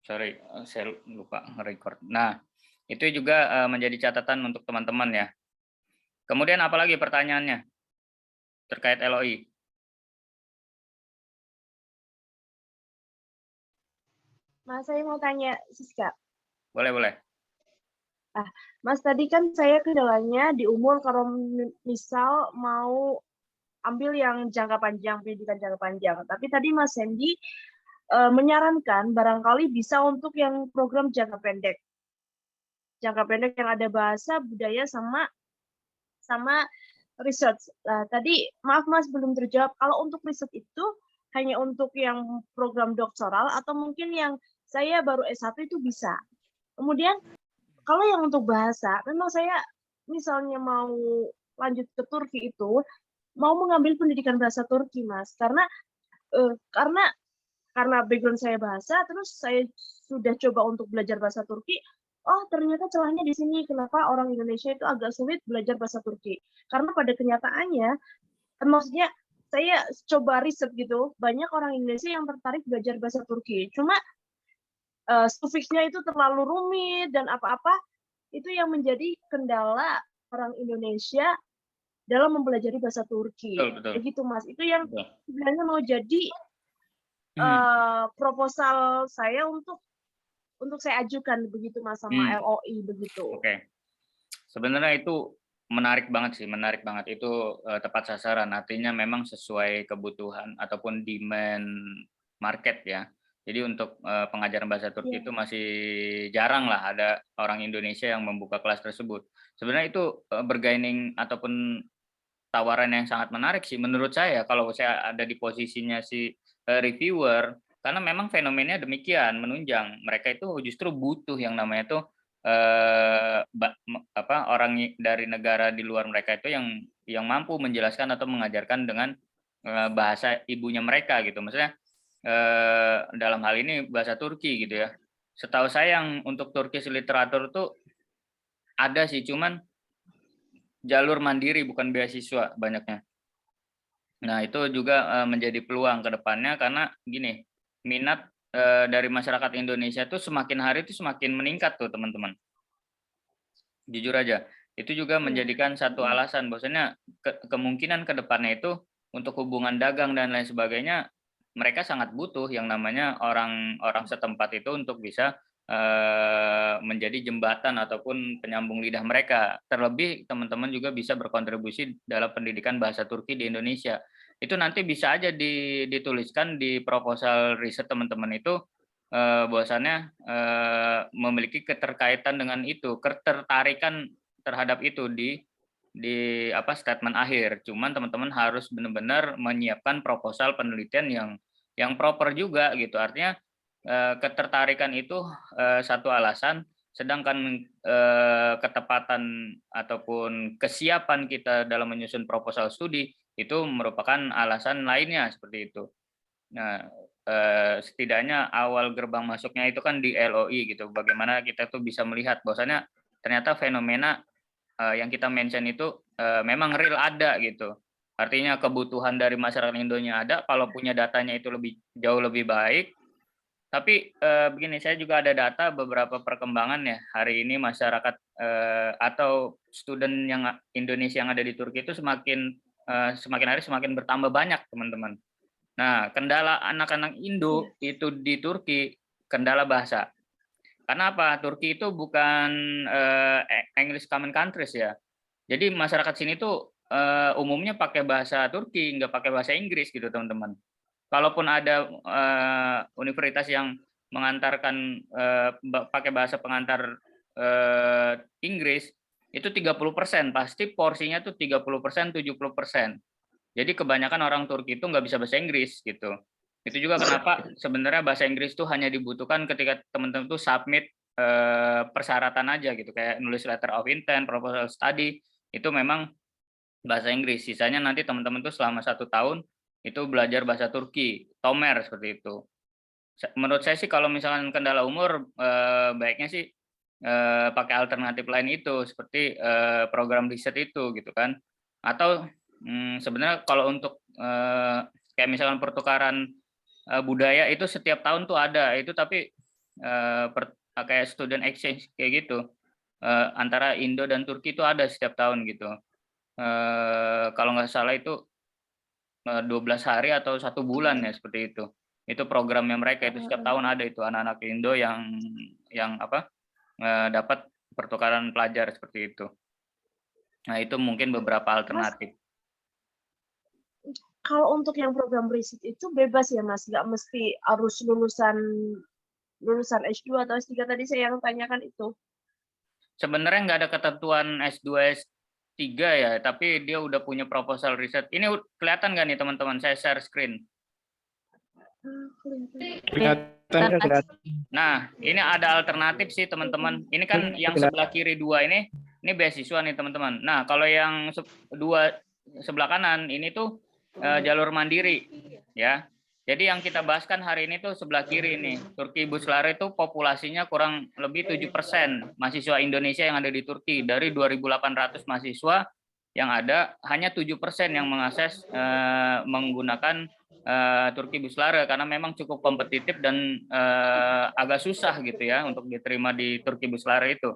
Sorry, saya lupa nge-record. Nah, itu juga menjadi catatan untuk teman-teman ya. Kemudian apalagi pertanyaannya terkait LOI? Mas, saya mau tanya, Siska. Boleh, boleh. Mas, tadi kan saya kendalanya di umur kalau misal mau ambil yang jangka panjang, pendidikan jangka panjang. Tapi tadi Mas Hendy menyarankan barangkali bisa untuk yang program jangka pendek. Jangka pendek yang ada bahasa, budaya, sama research. Nah, tadi maaf Mas belum terjawab. Kalau untuk riset itu hanya untuk yang program doktoral atau mungkin yang saya baru S1 itu bisa. Kemudian kalau yang untuk bahasa, memang saya misalnya mau lanjut ke Turki itu mau mengambil pendidikan bahasa Turki, Mas. Karena background saya bahasa, terus saya sudah coba untuk belajar bahasa Turki. Oh, ternyata celahnya di sini. Kenapa orang Indonesia itu agak sulit belajar bahasa Turki? Karena pada kenyataannya, maksudnya saya coba riset gitu, banyak orang Indonesia yang tertarik belajar bahasa Turki. Cuma sufiksnya itu terlalu rumit dan apa-apa, itu yang menjadi kendala orang Indonesia dalam mempelajari bahasa Turki. Betul, betul. Begitu, Mas. Itu yang Betul. sebenarnya mau jadi proposal saya untuk saya ajukan begitu, Mas, sama LOI begitu. Oke. Sebenarnya itu menarik banget sih, menarik banget. Itu tepat sasaran, artinya memang sesuai kebutuhan ataupun demand market ya. Jadi untuk pengajaran bahasa Turki itu masih jarang lah ada orang Indonesia yang membuka kelas tersebut. Sebenarnya itu bargaining ataupun tawaran yang sangat menarik sih menurut saya kalau saya ada di posisinya si reviewer, karena memang fenomenanya demikian, menunjang. Mereka itu justru butuh yang namanya tuh orang dari negara di luar mereka itu yang mampu menjelaskan atau mengajarkan dengan bahasa ibunya mereka gitu. Maksudnya dalam hal ini bahasa Turki gitu ya. Setahu saya yang untuk Turkish literatur tuh ada sih, cuman jalur mandiri bukan beasiswa banyaknya. Nah, itu juga menjadi peluang ke depannya karena gini, minat dari masyarakat Indonesia tuh semakin hari itu semakin meningkat tuh, teman-teman. Jujur aja, itu juga menjadikan satu alasan bahwasanya kemungkinan ke depannya itu untuk hubungan dagang dan lain sebagainya, mereka sangat butuh yang namanya orang-orang setempat itu untuk bisa menjadi jembatan ataupun penyambung lidah mereka. Terlebih teman-teman juga bisa berkontribusi dalam pendidikan bahasa Turki di Indonesia. Itu nanti bisa aja dituliskan di proposal riset teman-teman itu bahwasannya memiliki keterkaitan dengan itu, ketertarikan terhadap itu di statement akhir. Cuman teman-teman harus benar-benar menyiapkan proposal penelitian yang proper juga gitu. Artinya ketertarikan itu satu alasan, sedangkan ketepatan ataupun kesiapan kita dalam menyusun proposal studi itu merupakan alasan lainnya seperti itu. Nah, setidaknya awal gerbang masuknya itu kan di LOI gitu. Bagaimana kita tuh bisa melihat bahwasanya ternyata fenomena yang kita mention itu memang real ada gitu. Artinya kebutuhan dari masyarakat Indonesia ada, kalau punya datanya itu jauh lebih baik. Tapi begini, saya juga ada data beberapa perkembangan ya. Hari ini masyarakat atau student yang Indonesia yang ada di Turki itu semakin hari semakin bertambah banyak, teman-teman. Nah, kendala anak-anak Indo itu di Turki, kendala bahasa. Karena apa? Turki itu bukan English Common Countries ya. Jadi masyarakat sini tuh umumnya pakai bahasa Turki, nggak pakai bahasa Inggris gitu, teman-teman. Kalaupun ada universitas yang mengantarkan pakai bahasa pengantar Inggris, itu 30%, pasti porsinya tuh 30%, 70%. Jadi kebanyakan orang Turki itu nggak bisa bahasa Inggris gitu. Itu juga kenapa sebenarnya bahasa Inggris itu hanya dibutuhkan ketika teman-teman tuh submit persyaratan aja gitu, kayak nulis letter of intent, proposal study, itu memang bahasa Inggris. Sisanya nanti teman-teman tuh selama 1 tahun itu belajar bahasa Turki, Tomer seperti itu. Menurut saya sih kalau misalkan kendala umur baiknya sih pakai alternatif lain itu seperti program riset itu gitu kan. Atau sebenarnya kalau untuk kayak misalkan pertukaran budaya itu setiap tahun tuh ada itu, tapi kayak student exchange kayak gitu, antara Indo dan Turki itu ada setiap tahun gitu. Kalau nggak salah itu 12 hari atau 1 bulan ya seperti itu. Itu programnya mereka itu setiap tahun ada itu anak-anak Indo yang apa, dapat pertukaran pelajar seperti itu. Nah, itu mungkin beberapa Mas, alternatif. kalau untuk yang program riset itu bebas ya Mas, nggak mesti harus lulusan S2 atau S3 tadi saya yang tanyakan itu. Sebenarnya nggak ada ketentuan S2, S3 ya, tapi dia udah punya proposal riset. Ini kelihatan nggak nih teman-teman? Saya share screen. Kelihatan. Nah, ini ada alternatif sih teman-teman. Ini kan yang sebelah kiri 2 ini beasiswa nih teman-teman. Nah, kalau yang sebelah kanan ini tuh jalur mandiri ya. Jadi yang kita bahas kan hari ini tuh sebelah kiri ini. Turki Bus Lare itu populasinya kurang lebih 7% mahasiswa Indonesia yang ada di Turki. Dari 2.800 mahasiswa yang ada, hanya 7% yang mengakses menggunakan Turki Bus Lare karena memang cukup kompetitif dan agak susah gitu ya untuk diterima di Turki Bus Lare itu.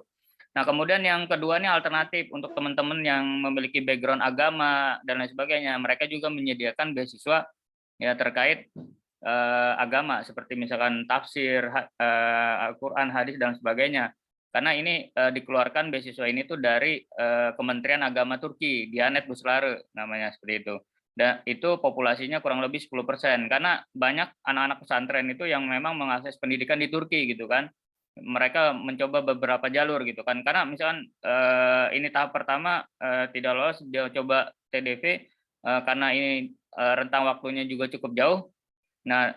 Nah, kemudian yang kedua ini alternatif untuk teman-teman yang memiliki background agama dan lain sebagainya. Mereka juga menyediakan beasiswa ya terkait agama seperti misalkan tafsir, Al-Quran, hadis dan sebagainya. Karena ini dikeluarkan beasiswa ini tuh dari Kementerian Agama Turki, Diyanet Busları namanya seperti itu. Dan itu populasinya kurang lebih 10%. Karena banyak anak-anak pesantren itu yang memang mengakses pendidikan di Turki gitu kan. Mereka mencoba beberapa jalur gitu kan. Karena misalkan ini tahap pertama tidak lolos, dia coba TDV karena ini rentang waktunya juga cukup jauh. Nah,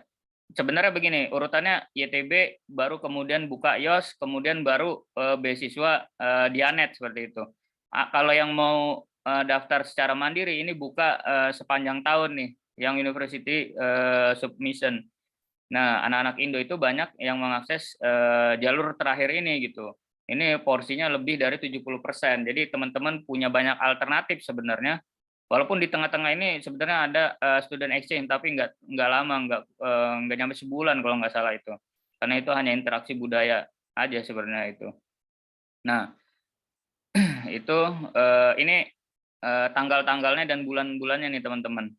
sebenarnya begini, urutannya YTB, baru kemudian buka YOS, kemudian baru beasiswa Diyanet seperti itu. Kalau yang mau daftar secara mandiri ini buka sepanjang tahun nih, yang University Submission. Nah, anak-anak Indo itu banyak yang mengakses jalur terakhir ini gitu. Ini porsinya lebih dari 70%. Jadi teman-teman punya banyak alternatif sebenarnya. Walaupun di tengah-tengah ini sebenarnya ada student exchange, tapi nggak lama, nggak nyampe sebulan kalau nggak salah itu. Karena itu hanya interaksi budaya aja sebenarnya itu. Nah, itu ini tanggal-tanggalnya dan bulan-bulannya nih teman-teman.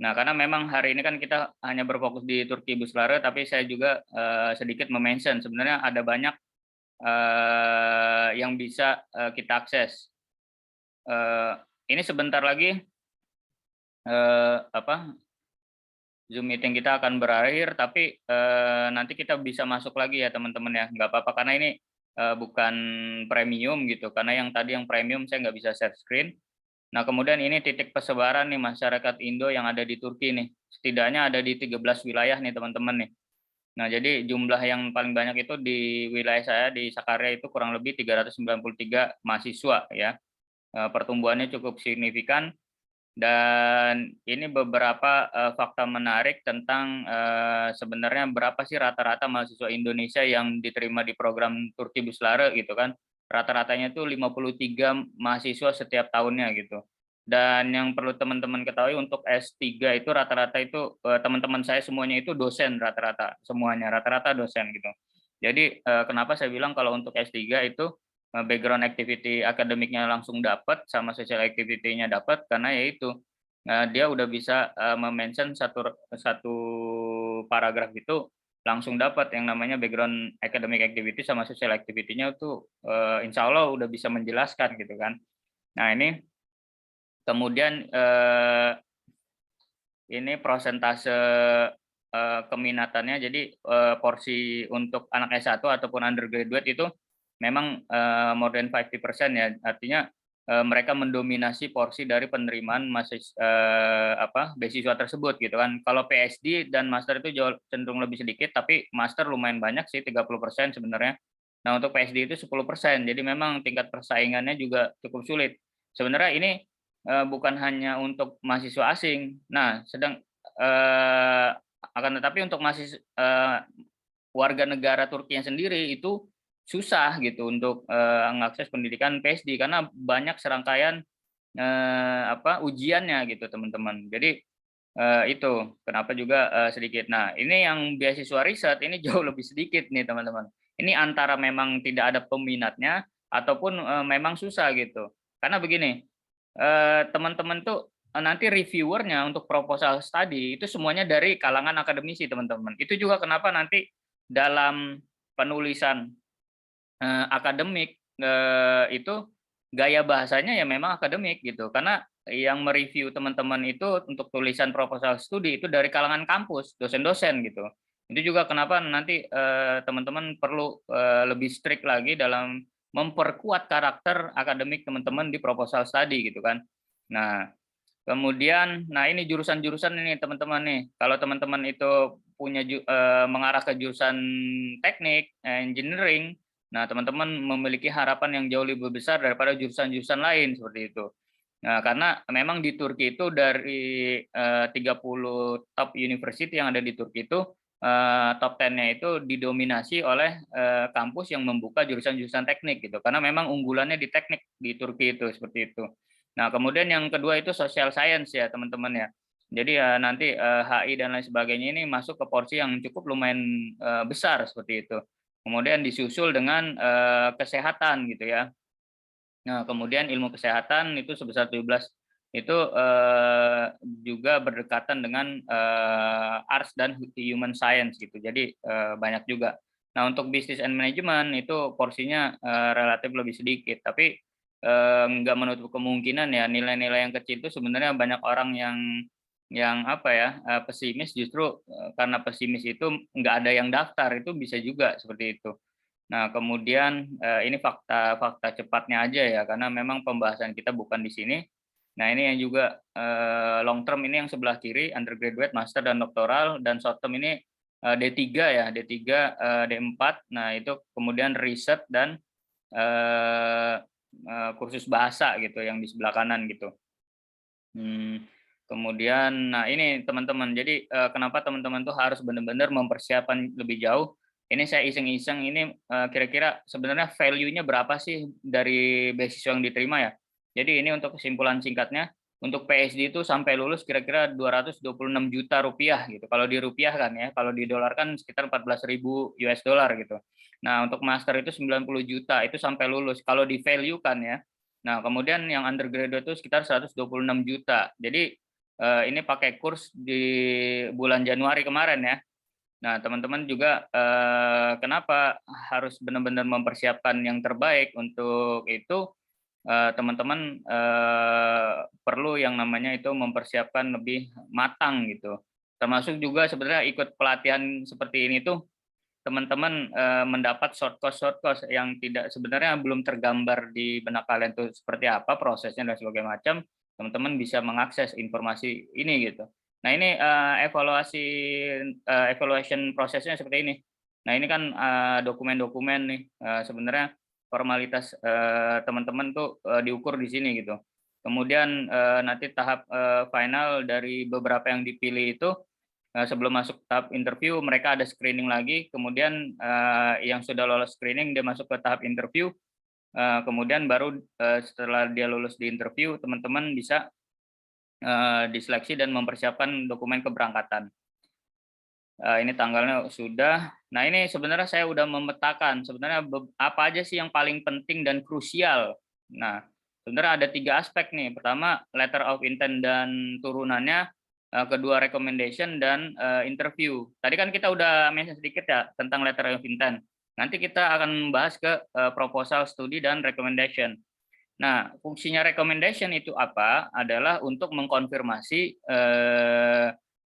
Nah, karena memang hari ini kan kita hanya berfokus di Turki Bus Lare, tapi saya juga sedikit mention sebenarnya ada banyak yang bisa kita akses. Ini sebentar lagi Zoom meeting kita akan berakhir, tapi nanti kita bisa masuk lagi ya teman-teman ya, nggak apa-apa karena ini bukan premium gitu, karena yang tadi yang premium saya nggak bisa share screen. Nah, kemudian ini titik persebaran nih masyarakat Indo yang ada di Turki nih. Setidaknya ada di 13 wilayah nih teman-teman nih. Nah, jadi jumlah yang paling banyak itu di wilayah saya di Sakarya itu kurang lebih 393 mahasiswa ya. Pertumbuhannya cukup signifikan dan ini beberapa fakta menarik tentang sebenarnya berapa sih rata-rata mahasiswa Indonesia yang diterima di program Turki Bus Lare gitu kan. Rata-ratanya itu 53 mahasiswa setiap tahunnya gitu. Dan yang perlu teman-teman ketahui untuk S3 itu rata-rata itu teman-teman saya semuanya itu dosen rata-rata, semuanya rata-rata dosen gitu. Jadi kenapa saya bilang kalau untuk S3 itu background activity akademiknya langsung dapat sama social activity-nya dapat karena yaitu dia udah bisa mention satu paragraf itu langsung dapat yang namanya background academic activity sama social activity-nya tuh insya Allah udah bisa menjelaskan gitu kan. Nah ini kemudian ini prosentase keminatannya, jadi porsi untuk anak S1 ataupun undergraduate itu memang more than 50% ya, artinya mereka mendominasi porsi dari penerimaan beasiswa tersebut gitu kan. Kalau PhD dan master itu jauh cenderung lebih sedikit, tapi master lumayan banyak sih 30% sebenarnya. Nah, untuk PhD itu 10%. Jadi memang tingkat persaingannya juga cukup sulit. Sebenarnya ini bukan hanya untuk mahasiswa asing. Nah, akan tetapi untuk warga negara Turki yang sendiri itu susah gitu untuk mengakses pendidikan PhD karena banyak serangkaian ujiannya gitu teman-teman. Jadi Itu kenapa juga sedikit. Nah, ini yang beasiswa riset ini jauh lebih sedikit nih teman-teman. Ini antara memang tidak ada peminatnya ataupun memang susah gitu. Karena begini, teman-teman tuh nanti reviewernya untuk proposal study itu semuanya dari kalangan akademisi teman-teman. Itu juga kenapa nanti dalam penulisan akademik itu gaya bahasanya ya memang akademik gitu. Karena yang mereview teman-teman itu untuk tulisan proposal studi itu dari kalangan kampus, dosen-dosen gitu. Itu juga kenapa nanti teman-teman perlu lebih strict lagi dalam memperkuat karakter akademik teman-teman di proposal study gitu kan. Nah, kemudian, nah ini jurusan-jurusan ini teman-teman nih. Kalau teman-teman itu punya mengarah ke jurusan teknik, engineering, nah teman-teman memiliki harapan yang jauh lebih besar daripada jurusan-jurusan lain seperti itu. Nah, karena memang di Turki itu dari 30 top university yang ada di Turki itu top 10-nya itu didominasi oleh kampus yang membuka jurusan-jurusan teknik gitu. Karena memang unggulannya di teknik di Turki itu seperti itu. Nah, kemudian yang kedua itu social science ya, teman-teman ya. Jadi nanti HI dan lain sebagainya ini masuk ke porsi yang cukup lumayan besar seperti itu. Kemudian disusul dengan kesehatan gitu ya. Nah, kemudian ilmu kesehatan itu sebesar 17 itu juga berdekatan dengan arts dan human science gitu. Jadi banyak juga. Nah, untuk business and management itu porsinya relatif lebih sedikit, tapi nggak menutup kemungkinan ya nilai-nilai yang kecil itu sebenarnya banyak orang yang apa ya pesimis justru karena pesimis itu nggak ada yang daftar itu bisa juga seperti itu. Nah, kemudian ini fakta-fakta cepatnya aja ya, karena memang pembahasan kita bukan di sini. Nah, ini yang juga long term ini yang sebelah kiri, undergraduate, master, dan doktoral, dan short term ini D3 ya, D3, D4. Nah, itu kemudian riset dan kursus bahasa gitu yang di sebelah kanan gitu. Kemudian, nah ini teman-teman, jadi kenapa teman-teman tuh harus benar-benar mempersiapkan lebih jauh. Ini saya iseng-iseng ini kira-kira sebenarnya value-nya berapa sih dari beasiswa yang diterima ya. Jadi ini untuk kesimpulan singkatnya, untuk PSD itu sampai lulus kira-kira 226 juta rupiah gitu. Kalau dirupiahkan ya, kalau didolarkan sekitar 14.000 US dollar gitu. Nah, untuk master itu 90 juta, itu sampai lulus. Kalau di value kan ya. Nah, kemudian yang undergraduate itu sekitar 126 juta. Jadi ini pakai kurs di bulan Januari kemarin ya. Nah, teman-teman juga kenapa harus benar-benar mempersiapkan yang terbaik untuk itu, teman-teman perlu yang namanya itu mempersiapkan lebih matang gitu. Termasuk juga sebenarnya ikut pelatihan seperti ini tuh teman-teman mendapat short course yang tidak sebenarnya belum tergambar di benak kalian tuh seperti apa prosesnya dan sebagainya macam, teman-teman bisa mengakses informasi ini gitu. Nah, ini evaluation prosesnya seperti ini. Nah, ini kan dokumen-dokumen nih sebenarnya formalitas teman-teman tuh diukur di sini gitu. Kemudian nanti tahap final dari beberapa yang dipilih itu sebelum masuk tahap interview mereka ada screening lagi, kemudian yang sudah lolos screening dia masuk ke tahap interview, kemudian baru setelah dia lulus di interview teman-teman bisa diseleksi dan mempersiapkan dokumen keberangkatan. Ini tanggalnya sudah. Nah, ini sebenarnya saya udah memetakan sebenarnya apa aja sih yang paling penting dan krusial. Nah, sebenarnya ada 3 aspek nih. Pertama, letter of intent dan turunannya, kedua recommendation dan interview. Tadi kan kita udah mention sedikit ya tentang letter of intent. Nanti kita akan membahas ke proposal studi dan recommendation. Nah, fungsinya recommendation itu apa? Adalah untuk mengkonfirmasi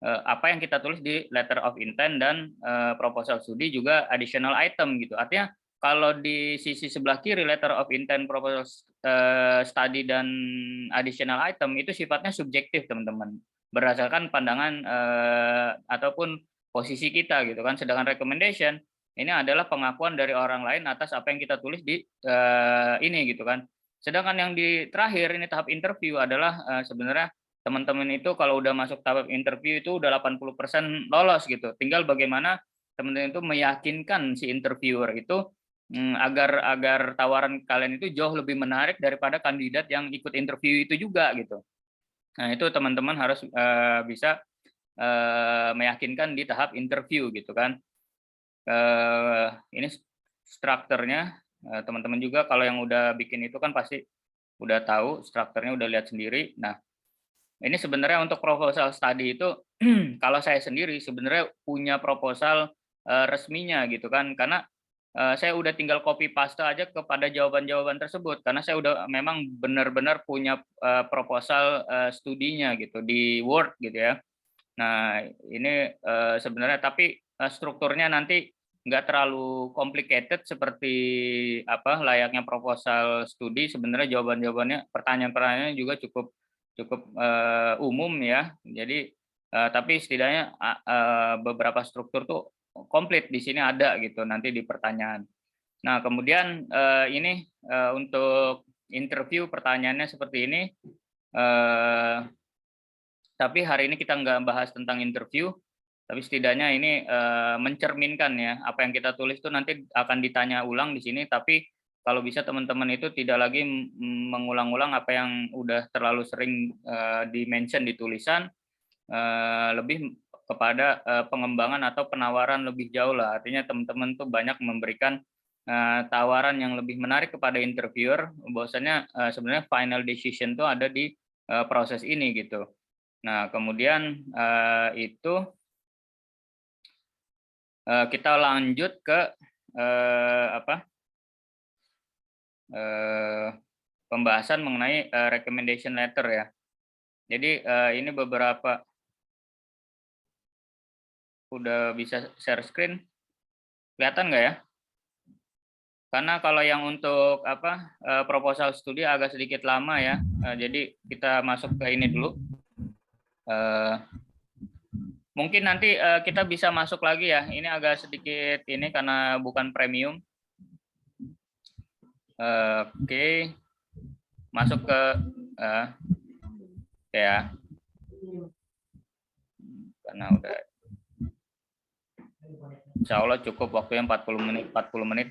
apa yang kita tulis di letter of intent dan proposal studi juga additional item gitu. Artinya kalau di sisi sebelah kiri letter of intent, proposal study dan additional item itu sifatnya subjektif teman-teman, berdasarkan pandangan ataupun posisi kita gitu kan. Sedangkan recommendation ini adalah pengakuan dari orang lain atas apa yang kita tulis di ini gitu kan. Sedangkan yang di terakhir ini tahap interview adalah sebenarnya teman-teman itu kalau udah masuk tahap interview itu udah 80% lolos gitu. Tinggal bagaimana teman-teman itu meyakinkan si interviewer itu agar tawaran kalian itu jauh lebih menarik daripada kandidat yang ikut interview itu juga gitu. Nah, itu teman-teman harus bisa meyakinkan di tahap interview gitu kan. Ini strukturnya, teman-teman juga kalau yang udah bikin itu kan pasti udah tahu strukturnya, udah lihat sendiri. Nah, ini sebenarnya untuk proposal study itu kalau saya sendiri sebenarnya punya proposal resminya gitu kan, karena saya udah tinggal copy paste aja kepada jawaban-jawaban tersebut, karena saya udah memang benar-benar punya proposal studinya gitu di Word gitu ya. Nah, ini sebenarnya tapi strukturnya nanti nggak terlalu complicated seperti apa layaknya proposal studi. Sebenarnya jawaban-jawabannya, pertanyaan-pertanyaannya juga cukup cukup umum ya. Jadi tapi setidaknya beberapa struktur tuh komplit di sini ada gitu nanti di pertanyaan. Nah, kemudian ini untuk interview pertanyaannya seperti ini. Tapi hari ini kita nggak bahas tentang interview, tapi setidaknya ini mencerminkan ya, apa yang kita tulis itu nanti akan ditanya ulang di sini, tapi kalau bisa teman-teman itu tidak lagi mengulang-ulang apa yang udah terlalu sering di-mention di tulisan, lebih kepada pengembangan atau penawaran lebih jauh lah. Artinya teman-teman tuh banyak memberikan tawaran yang lebih menarik kepada interviewer, bahwasanya sebenarnya final decision tuh ada di proses ini gitu. Nah, kemudian itu kita lanjut ke pembahasan mengenai recommendation letter ya. Jadi ini beberapa udah bisa share screen, kelihatan nggak ya? Karena kalau yang untuk proposal studi agak sedikit lama ya, jadi kita masuk ke ini dulu. Mungkin nanti kita bisa masuk lagi ya. Ini agak sedikit ini karena bukan premium. Oke, masuk ke ya. Karena udah, insya Allah cukup waktunya 40 menit.